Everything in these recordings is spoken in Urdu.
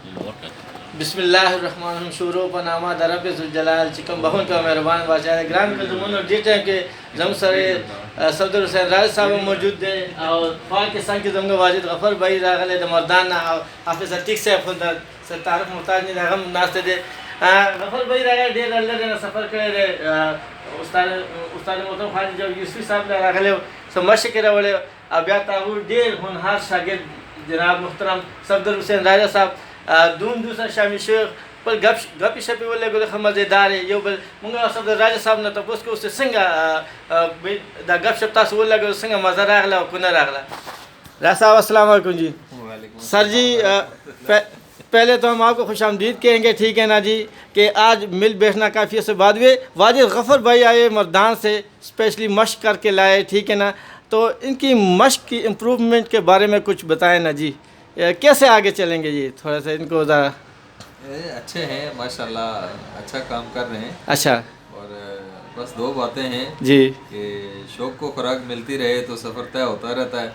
بسم اللہ الرحمن الرحیم. شروع په نامه د رب ذوالجلال چې کوم بخښونکی او مهربان بادشاہ دی. ګران قدرمنو ډېر ټایم کې زموږ سره صفدر حسین راز صاحب موجود دی او خوا کې څنګ کې زموږ واجد غفر بھائی راغلی د مردان نه او حافظ عتیق صاحب خو د تعارف محتاج نه دی هغه هم ناسته دی. غفر بھائی راغلی ډېر لرې نه سفر کړی دی. استاد محترم خالد یوسفي صاحب راغلی څه مشق یې راوړی او بیا هغوی ډېر هنرمند شاګرد جناب محترم صفدر حسین راجا صاحب دوسرا شامل شیخ بل گپی شپی ولګول خو مزیدار یو بل مونږ صفدر راجا صاحب نه تاسو کو اوس څنګه دا گپ شپ تاسو ولګول څنګه مزه راغله او کنه راغله. راجا صاحب السلام علیکم جی. سر جی پہلے تو ہم آپ کو خوش آمدید کہیں گے, ٹھیک ہے نا جی, کہ آج مل بیٹھنا کافی عرصے بعد ہوئے. واجد غفر بھائی آئے مردان سے اسپیشلی مشق کر کے لائے, ٹھیک ہے نا, تو ان کی مشق کی امپروومنٹ کے بارے میں کچھ بتائیں نا جی, کیسے آگے چلیں گے جی, تھوڑا سا ان کو ذرا. اچھے ہیں ماشاءاللہ, اچھا کام کر رہے ہیں. اچھا, اور بس دو باتیں ہیں جی, کہ شوق کو خوراک ملتی رہے تو سفر طے ہوتا رہتا ہے,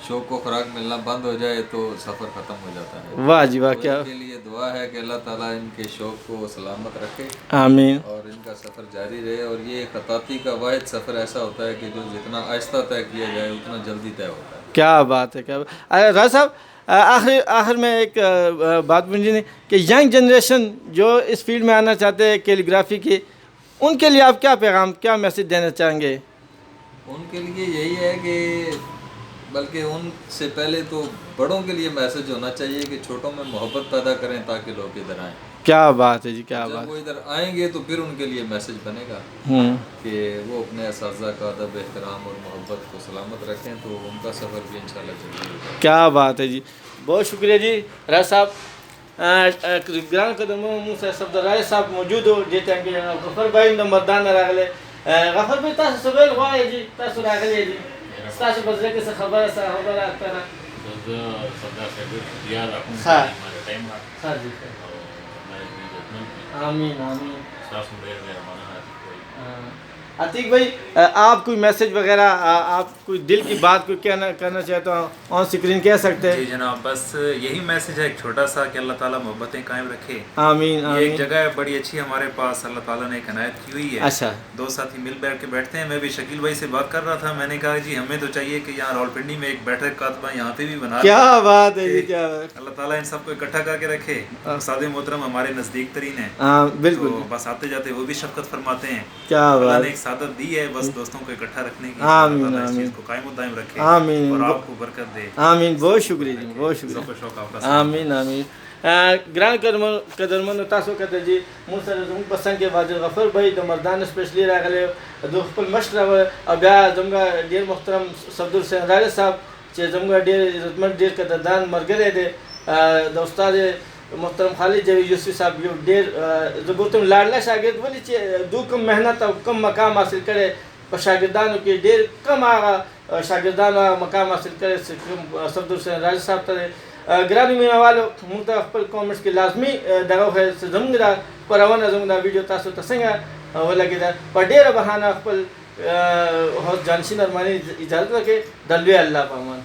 شوق کو خوراک ملنا بند ہو جائے تو سفر ختم ہو جاتا ہے. واہ جی واہ, کیا ان کے لیے دعا ہے کہ اللہ تعالیٰ ان کے شوق کو سلامت رکھے, آمین, اور ان کا سفر جاری رہے. اور یہ خطاطی کا واحد سفر ایسا ہوتا ہے کہ جو جتنا آہستہ طے کیا جائے اتنا جلدی طے ہوتا ہے. کیا بات ہے, کیا بات. راجا صاحب آخر میں ایک بات پوچھنی کہ ینگ جنریشن جو اس فیلڈ میں آنا چاہتے ہیں کیلیگرافی کی, ان کے لیے آپ کیا پیغام, کیا میسج دینا چاہیں گے؟ ان کے لیے یہی ہے کہ بلکہ ان سے پہلے تو بڑوں کے لیے میسج ہونا چاہیے کہ چھوٹوں میں محبت پیدا کریں تاکہ لوگ ادھر آئیں. کیا بات ہے جی, کیا بات. جب وہ ادھر آئیں گے تو پھر ان کے لیے میسج بنے گا کہ وہ اپنے اساتذہ کا ادب احترام اور محبت کو سلامت رکھیں, تو ان کا سفر بھی انشاءاللہ جلدی ہوگا. کیا بات ہے جی, بہت شکریہ جی. راجا صاحب گران قدموں سے صفدر راجا صاحب موجود ہو دیتے ہیں کہ غفر بھائی مردان راغلے. غفر بھائی تاسو سویل غواړئ جی, تاسو راغلي جی, ستاسو په زړه کې څه خبره راته نه. ښه جی, آمین آمین. عتیق بھائی آپ کوئی میسج وغیرہ, آپ کوئی دل کی بات کوئی کرنا چاہتے ہو آن اسکرین کہہ سکتے ہیں؟ جی جناب, بس یہی میسج ہے ایک چھوٹا سا کہ اللہ تعالیٰ محبتیں قائم رکھے. آمین یہ ایک آمین. جگہ ہے بڑی اچھی ہمارے پاس, اللہ تعالیٰ نے ایک عنایت کی ہوئی ہے. اچھا, دو ساتھی مل بیٹھ کے بیٹھتے ہیں. میں بھی شکیل بھائی سے بات کر رہا تھا, میں نے کہا جی ہمیں تو چاہیے کہ یہاں راولپنڈی میں ایک بیٹھک کاتبہ یہاں پہ بھی بنا. کیا بات ہے جی, کیا بات. اللہ تعالیٰ ان سب کو اکٹھا کر کے رکھے. استاد محترم ہمارے نزدیک ترین ہیں, ہاں بالکل, تو بس آتے جاتے وہ بھی شفقت فرماتے ہیں. کیا اللہ بات. نے ایک سعادت دی ہے بس دوستوں کو اکٹھا رکھنے کی. آمین اللہ تعالیٰ اس آمین. چیز کو قائم و دائم رکھے آمین. اور آپ کو برکت دے. آمین, بہت شکریہ جی, بہت شکریہ. ذوق و شوق آپ کا سلام. آمین آمین. ګران قدرمنو تاسو کته جی, موږ سره زموږ په څنګ کې واجد غفر بھائی د مردان اسپیشلی راغلی, د خپل مشر او بیا زموږ ډېر محترم صفدر حسین راجا صاحب چې زموږ ډېر عزتمن ډېر قدردان ملګری دی, د استاد محترم خالد یوسفي صاحب یو ډېر زه بولتم لاړله شاګرد, ولې چې دو کوم محنت او کوم مقام حاصل کړی په شاګردانو کې ډېر کم هغه شاګردانو مقام حاصل کړی چې کوم صفدر حسین راجا صاحب ته. ګرانو مینه والو, موږ ته خپل کومنټس کې لازمي دغه وښایئ چې زموږ دا خپرونه زموږ دا ویډیو تاسو ته څنګه ولګېده. په ډېره بهانه خپل هوس جانشین ارماني اجازت راکړئ. د لوی الله په امان.